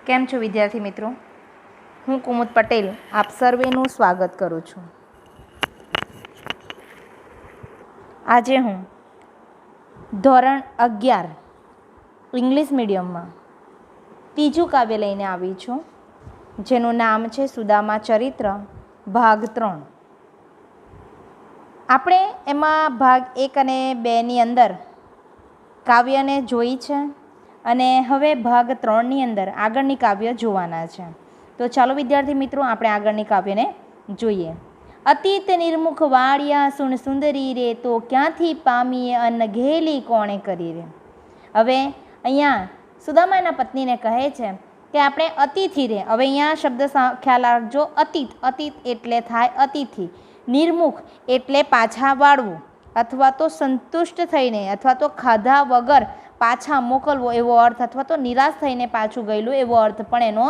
કેમ છો વિદ્યાર્થી મિત્રો? હું કુમુદ પટેલ આપ સર્વેનું સ્વાગત કરું છું. આજે હું ધોરણ 11 ઇંગ્લિશ મીડિયમમાં ત્રીજું કાવ્ય લઈને આવી છું, જેનું નામ છે સુદામા ચરિત્ર ભાગ 3. આપણે એમાં ભાગ 1 અને 2ની અંદર કાવ્યને જોઈ છે અને હવે ભાગ 3ની અંદર આગળની કાવ્ય જોવાના છે. તો ચાલો વિદ્યાર્થી મિત્રો આપણે આગળની કાવ્યને જોઈએ. અતીત નિર્મુખ વાળિયા સુણ સુંદરી રે, તો ક્યાંથી પામીએ અન્ન ઘેલી કોણે કરી રે. હવે અહીંયા સુદામા એના પત્નીને કહે છે કે આપણે અતિથિ રે. હવે અહીંયા શબ્દ ખ્યાલ રાખજો. અતીત, અતીત એટલે થાય અતિથિ. નિર્મુખ એટલે પાછા વાળવું અથવા તો સંતુષ્ટ થઈને અથવા તો ખાધા વગર પાછા મોકલવો એવો અર્થ, અથવા તો નિરાશ થઈને પાછું ગયેલું એવો અર્થ પણ એનો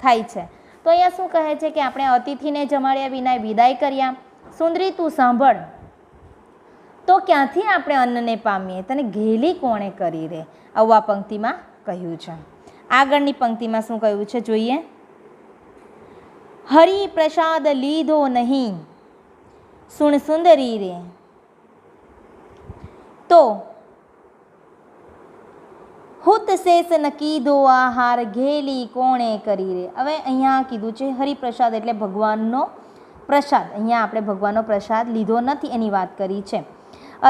થાય છે. તો અહીંયા શું કહે છે કે આપણે અતિથિને જમાડ્યા વિના વિદાય કર્યા. સુંદરી તું સાંભળ, તો ક્યાંથી આપણે અન્નને પામીએ, તને ઘેલી કોણે કરી રે, આવું આ પંક્તિમાં કહ્યું છે. આગળની પંક્તિમાં શું કહ્યું છે જોઈએ. હરિ પ્રસાદ લીધો નહીં સુણ સુંદરી રે, તો હુત શેષ ન કીધો આહાર ઘેલી કોણે કરી રે. હવે અહીંયા કીધું છે હરિપ્રસાદ એટલે ભગવાનનો પ્રસાદ. અહીંયા આપણે ભગવાનનો પ્રસાદ લીધો નથી એની વાત કરી છે.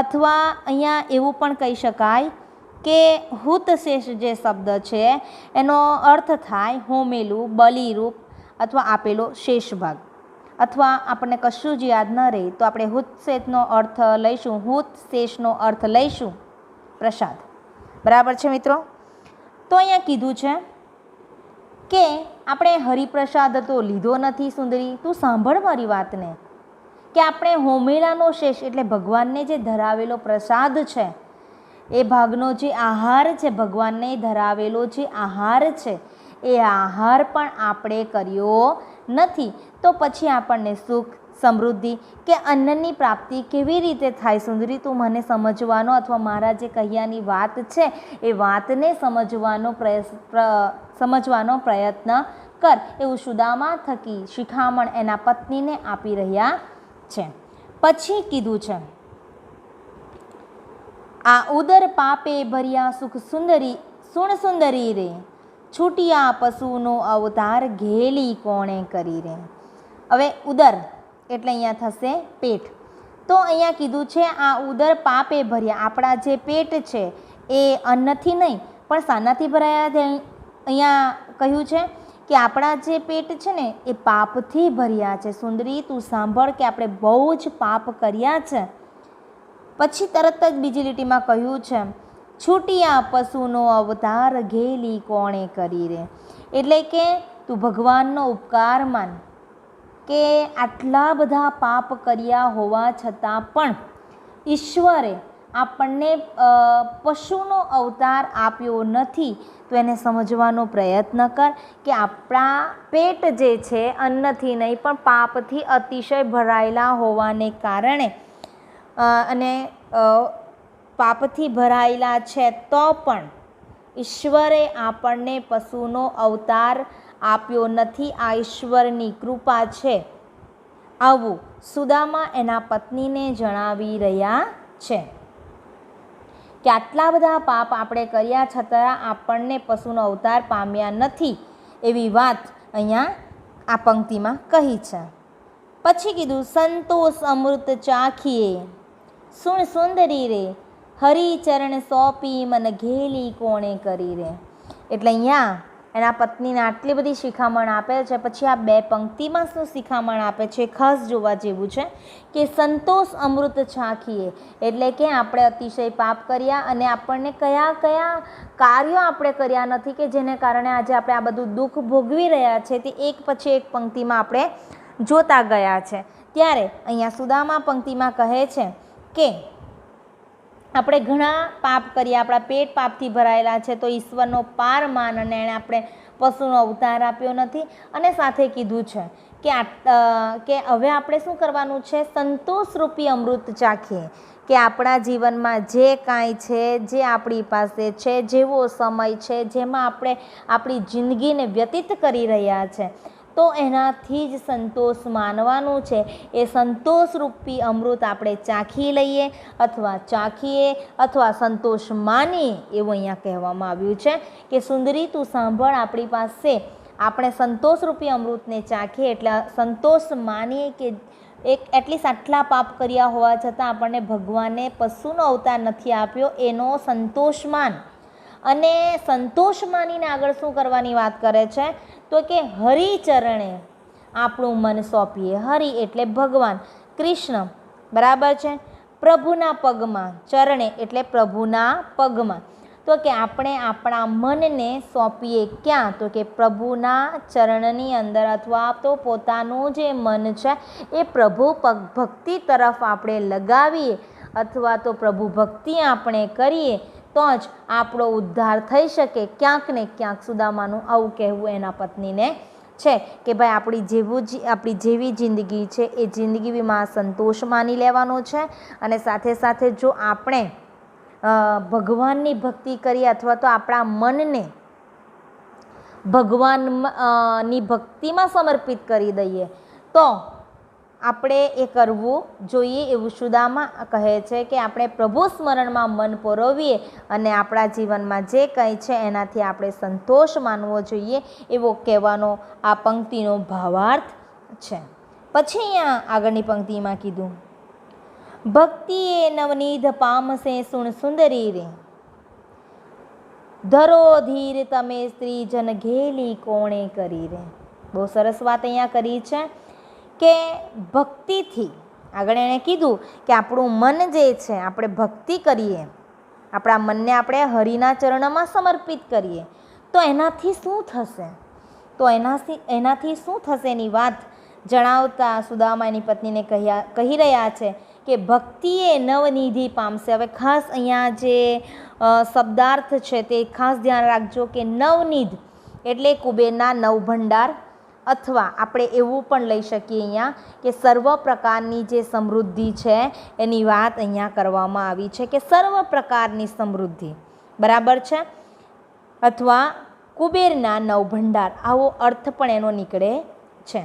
અથવા અહીંયા એવું પણ કહી શકાય કે હુત શેષ જે શબ્દ છે એનો અર્થ થાય હોમેલું, બલિરૂપ અથવા આપેલો શેષ ભાગ. અથવા આપણને કશું જ યાદ ન રહે તો આપણે હુત શેષનો અર્થ લઈશું, હુત શેષનો અર્થ લઈશું પ્રસાદ. બરાબર છે મિત્રો? તો અહીંયા કીધું છે કે આપણે હરિપ્રસાદ તો લીધો નથી. સુંદરી તું સાંભળ મારી વાતને, કે આપણે હોમેલાનો શેષ એટલે ભગવાનને જે ધરાવેલો પ્રસાદ છે એ ભાગનો જે આહાર છે, ભગવાનને ધરાવેલો જે આહાર છે એ આહાર પણ આપણે કર્યો નથી. તો પછી આપણને સુખ, સમૃદ્ધિ કે અન્નની પ્રાપ્તિ કેવી રીતે થાય? સુંદરી તું મને સમજવાનો અથવા મારા જે કહ્યાની વાત છે એ વાતને સમજવાનો પ્રયત્ન કર, એવું સુદામા થકી શિખામણ એના પત્નીને આપી રહ્યા છે. પછી કીધું છે આ ઉદર પાપે ભર્યા સુખ સુંદરી સુણ સુંદરી રે, છૂટિયા પશુનો અવતાર ઘેલી કોણે કરી રે. હવે ઉદર એટલે અહીંયા થશે પેટ. તો અહીંયા કીધું છે આ ઉદર પાપે ભર્યા, આપણા જે પેટ છે એ અન્નથી નહીં પણ શાનાથી ભરાયા છે. અહીંયા કહ્યું છે કે આપણા જે પેટ છે ને એ પાપથી ભર્યા છે. સુંદરી તું સાંભળ કે આપણે બહુ જ પાપ કર્યા છે. પછી તરત જ બીજી લીટીમાં કહ્યું છે છૂટિયા પશુનો અવતાર ઘેલી કોણે કરી રે. એટલે કે તું ભગવાનનો ઉપકાર માન કે આટલા બધા પાપ કર્યા હોવા છતાં પણ ઈશ્વરે આપણને પશુનો અવતાર આપ્યો નથી. તો એને સમજવાનો પ્રયત્ન કર કે આપણા પેટ જે છે અન્નથી નહીં પણ પાપથી અતિશય ભરાયેલા હોવાને કારણે અને પાપથી ભરાયેલા છે તો પણ ઈશ્વરે આપણને પશુનો અવતાર આપ્યો નથી. આ ઈશ્વરની કૃપા છે, આવું સુદામા એના પત્નીને જણાવી રહ્યા છે કે આટલા બધા પાપ આપણે કર્યા છતાં આપણને પશુનો અવતાર પામ્યા નથી એવી વાત અહીંયા આ પંક્તિમાં કહી છે. પછી કીધું સંતોષ અમૃત ચાખીએ સુણ સુંદરી રે, હરિચરણ સોંપી મન ઘેલી કોણે કરી રે. એટલે અહીંયા એના પત્નીને આટલી બધી શિખામણ આપે છે. પછી આ બે પંક્તિમાં શું શિખામણ આપે છે ખાસ જોવા જેવું છે કે સંતોષ અમૃત ચાખીએ એટલે કે આપણે અતિશય પાપ કર્યા અને આપણને કયા કયા કાર્યો આપણે કર્યા નથી કે જેને કારણે આજે આપણે આ બધું દુઃખ ભોગવી રહ્યા છે તે એક પછી એક પંક્તિમાં આપણે જોતા ગયા છે. ત્યારે અહીંયા સુદામા પંક્તિમાં કહે છે કે આપણે ઘણા પાપ કર્યા, આપણા પેટ પાપથી ભરાયેલા છે, તો ઈશ્વરનો પાર માન અને એણે આપણે પશુનો અવતાર આપ્યો નથી. અને સાથે કીધું છે કે હવે આપણે શું કરવાનું છે, સંતોષરૂપી અમૃત ચાખીએ કે આપણા જીવનમાં જે કાંઈ છે, જે આપણી પાસે છે, જેવો સમય છે, જેમાં આપણે આપણી જિંદગીને વ્યતીત કરી રહ્યા છે, તો એનાથી જ સંતોષ માનવાનું છે. એ સંતોષરૂપી અમૃત આપણે ચાખી લઈએ અથવા ચાખીએ અથવા સંતોષ માનીએ એવું અહીંયા કહેવામાં આવ્યું છે કે સુંદરી તું સાંભળ, આપણી પાસે આપણે સંતોષરૂપી અમૃતને ચાખીએ એટલે સંતોષ માનીએ કે એટલીસ્ટ આટલા પાપ કર્યા હોવા છતાં આપણને ભગવાને પશુનો અવતાર નથી આપ્યો, એનો સંતોષ માન. અને સંતોષ માનીને આગળ શું કરવાની વાત કરે છે તો કે હરિચરણે આપણું મન સોંપીએ. હરિ એટલે ભગવાન, કૃષ્ણ, બરાબર છે. પ્રભુના પગમાં, ચરણે એટલે પ્રભુના પગમાં. તો કે આપણે આપણા મનને સોંપીએ ક્યાં તો કે પ્રભુના ચરણની અંદર, અથવા તો પોતાનું જે મન છે એ પ્રભુ ભક્તિ તરફ આપણે લગાવીએ અથવા તો પ્રભુ ભક્તિ આપણે કરીએ તો જ આપણો ઉદ્ધાર થઈ શકે. ક્યાંક ને ક્યાંક સુદામાનું આવું કહેવું એના પત્નીને છે કે ભાઈ આપણી જેવી જિંદગી છે એ જિંદગીમાં સંતોષ માની લેવાનો છે. અને સાથે સાથે જો આપણે ભગવાનની ભક્તિ કરીએ અથવા તો આપણા મનને ભગવાનની ભક્તિમાં સમર્પિત કરી દઈએ તો આપણે એ કરવું જોઈએ એવું સુદામા કહે છે કે આપણે પ્રભુ સ્મરણમાં મન પરોવીએ અને આપણા જીવનમાં જે કંઈ છે એનાથી આપણે સંતોષ માનવો જોઈએ એવો કહેવાનો આ પંક્તિનો ભાવાર્થ છે. પછી અહીંયા આગળની પંક્તિમાં કીધું, ભક્તિ એ નવનીધ પામસે સુણ સુંદરી રે, ધરો ધીર તમે સ્ત્રી જન ઘેલી કોણે કરી રે. બહુ સરસ વાત અહીંયા કરી છે કે ભક્તિથી આગળ એણે કીધું કે આપણું મન જે છે આપણે ભક્તિ કરીએ, આપણા મનને આપણે હરિના ચરણમાં સમર્પિત કરીએ તો એનાથી શું થશે, તો એનાથી શું થશે એની વાત જણાવતા સુદામા એની પત્નીને કહી રહ્યા છે કે ભક્તિ એ નવનિધિ પામશે. હવે ખાસ અહીંયા જે શબ્દાર્થ છે તે ખાસ ધ્યાન રાખજો કે નવનિધ એટલે કુબેરના નવ ભંડાર, અથવા આપણે એવું પણ લઈ શકીએ અહીંયા કે સર્વ પ્રકારની જે સમૃદ્ધિ છે એની વાત અહીંયા કરવામાં આવી છે કે સર્વ પ્રકારની સમૃદ્ધિ, બરાબર છે, અથવા કુબેરના નવ ભંડાર, આવો અર્થ પણ એનો નીકળે છે.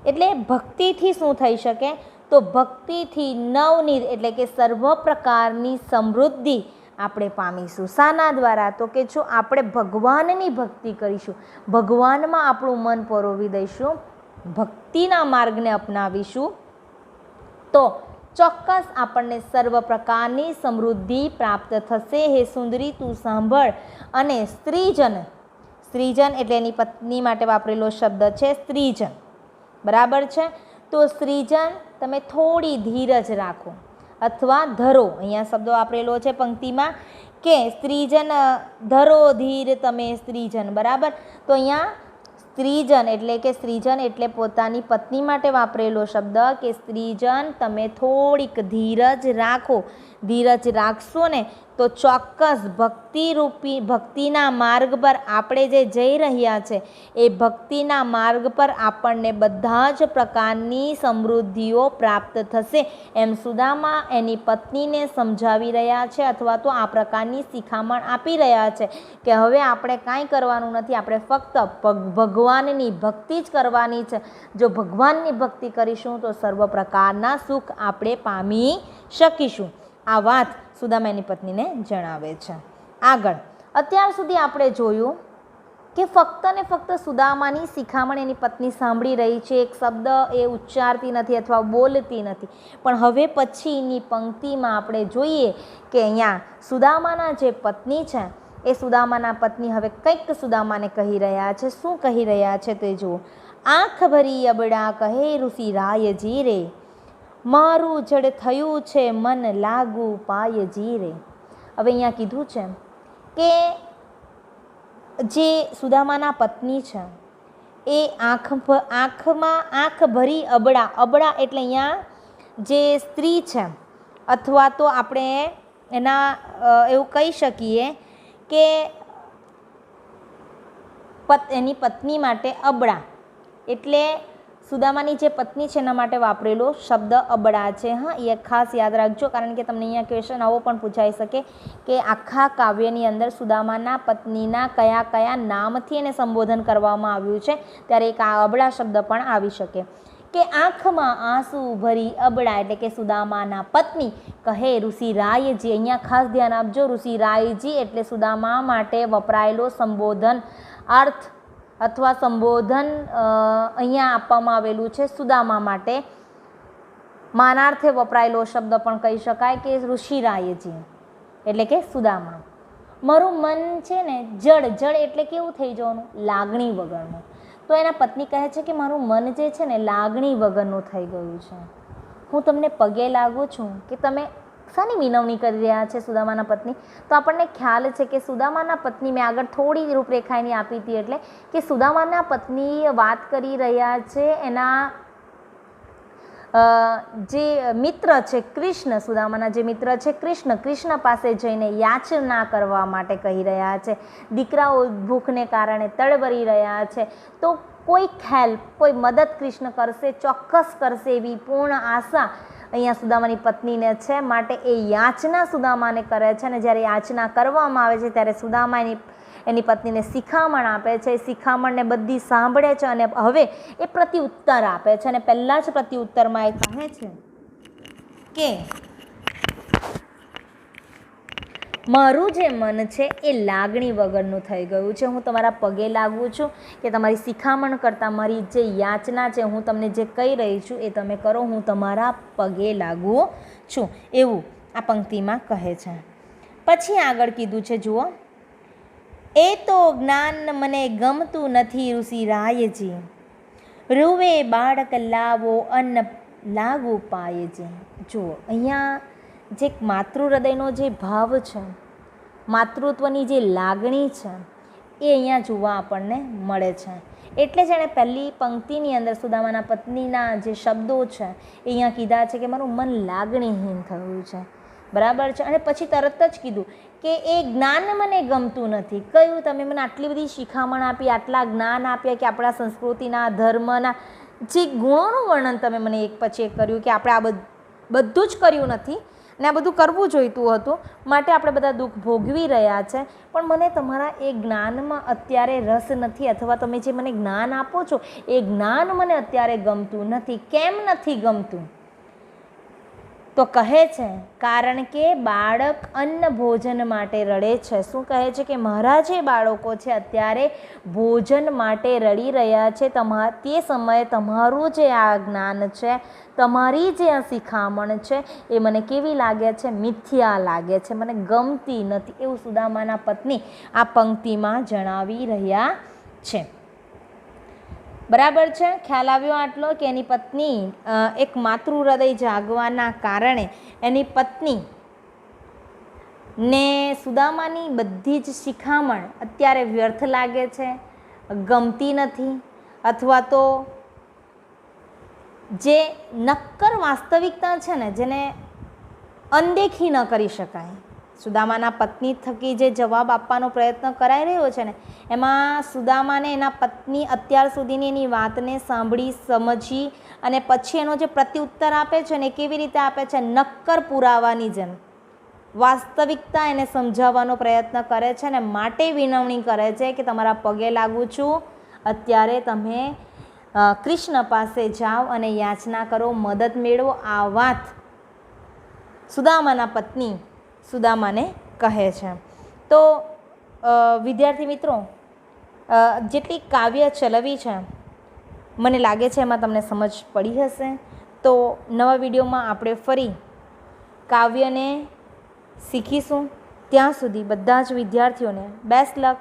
એટલે ભક્તિથી શું થઈ શકે તો ભક્તિથી નવનિધ એટલે કે સર્વ પ્રકારની સમૃદ્ધિ આપણે પામીશું. શાના દ્વારા તો કે જો આપણે ભગવાનની ભક્તિ કરીશું, ભગવાનમાં આપણું મન પરોવી દઈશું, ભક્તિના માર્ગને અપનાવીશું તો ચોક્કસ આપણને સર્વ પ્રકારની સમૃદ્ધિ પ્રાપ્ત થશે. હે સુંદરી તું સાંભળ. અને સ્ત્રીજન એટલે એની પત્ની માટે વાપરેલો શબ્દ છે સ્ત્રીજન, બરાબર છે. તો સ્ત્રીજન તમે થોડી ધીરજ રાખો અથવા ધરો, અહીંયા શબ્દો વાપરેલો છે પંક્તિમાં કે સ્ત્રીજન ધરો ધીર તમે સ્ત્રીજન, બરાબર. તો અહીંયા સ્ત્રીજન એટલે પોતાની પત્ની માટે વાપરેલો શબ્દ કે સ્ત્રીજન તમે થોડીક ધીરજ રાખો. ધીરજ રાખશો ને તો ચોક્કસ ભક્તિના માર્ગ પર આપણે જે જઈ રહ્યા છે એ ભક્તિના માર્ગ પર આપણને બધા જ પ્રકારની સમૃદ્ધિઓ પ્રાપ્ત થશે એમ સુદામા એની પત્નીને સમજાવી રહ્યા છે અથવા તો આ પ્રકારની શિખામણ આપી રહ્યા છે કે હવે આપણે કાંઈ કરવાનું નથી, આપણે ફક્ત ભગવાનની ભક્તિ જ કરવાની છે. જો ભગવાનની ભક્તિ કરીશું તો સર્વ પ્રકારના સુખ આપણે પામી શકીશું. આ વાત સુદામા એની પત્નીને જણાવે છે. આગળ અત્યાર સુધી આપણે જોયું કે ફક્ત ને ફક્ત સુદામાની શિખામણ એની પત્ની સાંભળી રહી છે, એક શબ્દ એ ઉચ્ચારતી નથી અથવા બોલતી નથી. પણ હવે પછીની પંક્તિમાં આપણે જોઈએ કે અહીંયા સુદામાના જે પત્ની છે એ સુદામાના પત્ની હવે કંઈક સુદામાને કહી રહ્યા છે. શું કહી રહ્યા છે તે જુઓ. આંખ ભરી અબડા કહે ઋષિ રાયજી રે, મારું જડ થયું છે મન લાગુ પાયજી રે. હવે અહીંયા કીધું છે કે જે સુદામાના પત્ની છે એ આંખ ભરી અબડા એટલે અહીંયા જે સ્ત્રી છે અથવા તો આપણે એના એવું કહી શકીએ કે એની પત્ની માટે અબડા એટલે સુદામાની જે પત્ની છે એના માટે વાપરેલો શબ્દ અબળા છે. હા, એ ખાસ યાદ રાખજો, કારણ કે તમને અહીંયા ક્વેશ્ચન આવો પણ પૂછાઈ શકે કે આખા કાવ્યની અંદર સુદામાના પત્નીના કયા કયા નામથી એને સંબોધન કરવામાં આવ્યું છે, ત્યારે એક આ અબળા શબ્દ પણ આવી શકે. કે આંખમાં આંસુ ભરી અબળા એટલે કે સુદામાના પત્ની કહે ઋષિરાયજી. અહીંયા ખાસ ધ્યાન આપજો, ઋષિરાયજી એટલે સુદામા માટે વપરાયેલો સંબોધન અર્થ અથવા સંબોધન અહીંયા આપવામાં આવેલું છે સુદામા માટે. માનાર્થે વપરાયેલો શબ્દ પણ કહી શકાય કે ઋષિરાયજી એટલે કે સુદામા. મારું મન છે ને જડ, જડ એટલે કેવું થઈ જવાનું? લાગણી વગરનું. તો એના પત્ની કહે છે કે મારું મન જે છે ને લાગણી વગરનું થઈ ગયું છે. હું તમને પગે લાગુ છું કે તમે શાની વિનવણી કરી રહ્યા છે સુદામાના પત્ની? તો આપણને ખ્યાલ છે કે સુદામાના પત્ની, મેં આગળ થોડી રૂપરેખા એની આપી હતી, એટલે કે સુદામાના પત્ની વાત કરી રહ્યા છે એના જે મિત્ર છે કૃષ્ણ, સુદામાના જે મિત્ર છે કૃષ્ણ, કૃષ્ણ પાસે જઈને યાચના કરવા માટે કહી રહ્યા છે. દીકરાઓ ભૂખને કારણે તડબડી રહ્યા છે, તો કોઈ હેલ્પ, કોઈ મદદ કૃષ્ણ કરશે, ચોક્કસ કરશે એવી પૂર્ણ આશા અહીંયા સુદામાની પત્નીને છે. માટે એ યાચના સુદામાને કરે છે, અને જ્યારે યાચના કરવામાં આવે છે ત્યારે સુદામા એની પત્નીને શિખામણ આપે છે. શિખામણને બધી સાંભળે છે અને હવે એ પ્રત્યુત્તર આપે છે. અને પહેલાં જ પ્રત્યુત્તરમાં એ કહે છે કે મારું જે મન છે એ લાગણી વગરનું થઈ ગયું છે. હું તમારા પગે લાગુ છું કે તમારી શિખામણ કરતાં મારી જે યાચના છે, હું તમને જે કહી રહી છું એ તમે કરો, હું તમારા પગે લાગુ છું, એવું આ પંક્તિમાં કહે છે. પછી આગળ કીધું છે, જુઓ, એ તો જ્ઞાન મને ગમતું નથી ઋષિરાયજી, રૂવે બાળક લાવો અન્ન લાગુ પાયજી. જુઓ, અહીંયા જે માતૃ હૃદયનો જે ભાવ છે, માતૃત્વની જે લાગણી છે, એ અહીંયા જોવા આપણને મળે છે. એટલે જ એણે પહેલી પંક્તિની અંદર સુદામાના પત્નીના જે શબ્દો છે એ અહીંયા કીધા છે કે મારું મન લાગણીહીન થયું છે. બરાબર છે. અને પછી તરત જ કીધું કે એ જ્ઞાન મને ગમતું નથી. કયું? તમે મને આટલી બધી શિખામણ આપી, આટલા જ્ઞાન આપ્યા કે આપણા સંસ્કૃતિના, ધર્મના જે ગુણોનું વર્ણન તમે મને એક પછી એક કર્યું કે આપણે આ બધું જ કર્યું નથી ને આ બધું કરવું જોઈતું હતું, માટે આપણે બધા દુઃખ ભોગવી રહ્યા છે, પણ મને તમારા એ જ્ઞાનમાં અત્યારે રસ નથી, અથવા તમે જે મને જ્ઞાન આપો છો એ જ્ઞાન મને અત્યારે ગમતું નથી. કેમ નથી ગમતું? તો કહે છે કારણ કે બાળક અન્ન ભોજન માટે રડે છે. શું કહે છે? કે મારા જે બાળકો છે અત્યારે ભોજન માટે રડી રહ્યા છે. તે સમયે તમારું જે આ જ્ઞાન છે, તમારી જે આ શિખામણ છે એ મને કેવી લાગે છે? મિથ્યા લાગે છે, મને ગમતી નથી, એવું સુદામાના પત્ની આ પંક્તિમાં જણાવી રહ્યા છે. બરાબર છે? ખ્યાલ આવ્યો આટલો કે એની પત્ની એક માતૃ હૃદય જાગવાના કારણે એની પત્ની ને સુદામાની બધી જ શિખામણ અત્યારે વ્યર્થ લાગે છે, ગમતી નથી, અથવા તો જે નક્કર વાસ્તવિકતા છે ને, જેને અનદેખી ન કરી શકાય. સુદામાના પત્ની થકી જે જવાબ આપવાનો પ્રયત્ન કરાઈ રહ્યો છે ને, એમાં સુદામાને એના પત્ની અત્યાર સુધીની એની વાતને સાંભળી, સમજી અને પછી એનો જે પ્રત્યુત્તર આપે છે ને, કેવી રીતે આપે છે? નક્કર પુરાવાની જેમ વાસ્તવિકતા એને સમજાવવાનો પ્રયત્ન કરે છે ને માટે વિનવણી કરે છે કે તમારા પગે લાગુ છું, અત્યારે તમે કૃષ્ણ પાસે જાઓ અને યાચના કરો, મદદ મેળવો. આ વાત સુદામાના પત્ની સુદામાને કહે છે. તો વિદ્યાર્થી મિત્રો, જેટલી કાવ્ય ચલાવી છે મને લાગે છે એમાં તમને સમજ પડી હશે. તો નવા વિડીયોમાં આપણે ફરી કાવ્યને શીખીશું. ત્યાં સુધી બધા જ વિદ્યાર્થીઓને બેસ્ટ લક.